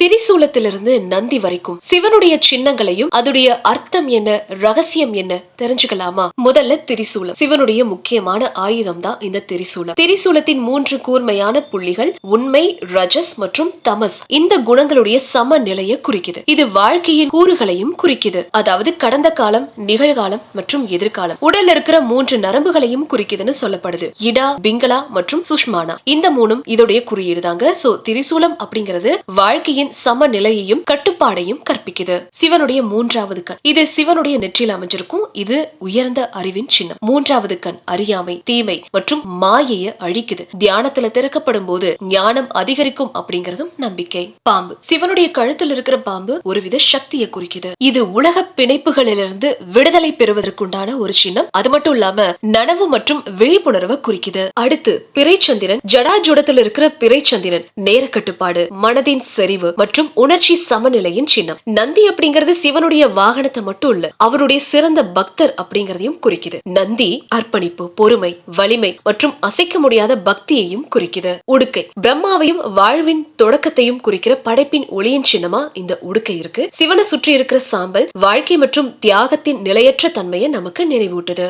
திரிசூலத்திலிருந்து நந்தி வரைக்கும் சிவனுடைய சின்னங்களையும் அதோடைய அர்த்தம் என்ன, ரகசியம் என்ன தெரிஞ்சுக்கலாமா? முதல்ல திரிசூலம். சிவனுடைய முக்கியமான ஆயுதம் தான் இந்த திரிசூலம். திரிசூலத்தின் 3 கூர்மையான புள்ளிகள் உண்மை, ரஜஸ் மற்றும் தமஸ் இந்த குணங்களுடைய சமநிலையை குறிக்குது. இது வாழ்க்கையின் கூறுகளையும் குறிக்குது. அதாவது கடந்த காலம், நிகழ்காலம் மற்றும் எதிர்காலம். உடல்ல இருக்கிற 3 நரம்புகளையும் குறிக்குதுன்னு சொல்லப்படுது. இடா, பிங்களா மற்றும் சுஷ்மானா இந்த 3 இதோடைய குறியீடு தாங்க. சோ திரிசூலம் அப்படிங்கிறது வாழ்க்கையின் சமநிலையையும் கட்டுப்பாடையும் கற்பிக்குது. சிவனுடைய 3வது கண். இது சிவனுடைய நெற்றியில் அமைஞ்சிருக்கும். இது உயர்ந்த அறிவின் சின்னம். 3வது கண் அறியாமை, தீமை மற்றும் மாயையை அழிக்குது. தியானத்துல திறக்கப்படும் போது ஞானம் அதிகரிக்கும் அப்படிங்கறதும் நம்பிக்கை. பாம்பு. சிவனுடைய கழுத்தில் இருக்கிற பாம்பு ஒருவித சக்தியை குறிக்குது. இது உலக பிணைப்புகளிலிருந்து விடுதலை பெறுவதற்குண்டான ஒரு சின்னம். அது மட்டும் இல்லாம நனவு மற்றும் விழிப்புணர்வை குறிக்குது. அடுத்து பிறைச்சந்திரன். ஜடாஜுடத்தில் இருக்கிற பிறைச்சந்திரன் நேர கட்டுப்பாடு, மனதின் செறிவு மற்றும் உணர்ச்சி சமநிலையின் சின்னம். நந்தி அப்படிங்கிறது சிவனுடைய வாகனத்தை மட்டும் இல்ல, அவருடைய சிறந்த பக்தர் அப்படிங்கறதையும் குறிக்குது. நந்தி அர்ப்பணிப்பு, பொறுமை, வலிமை மற்றும் அசைக்க முடியாத பக்தியையும் குறிக்குது. உடுக்கை. பிரம்மாவையும் வாழ்வின் தொடக்கத்தையும் குறிக்கிற படைப்பின் ஒளியின் சின்னமா இந்த உடுக்கை இருக்கு. சிவனை சுற்றி இருக்கிற சாம்பல் வாழ்க்கை மற்றும் தியாகத்தின் நிலையற்ற தன்மையை நமக்கு நினைவூட்டுது.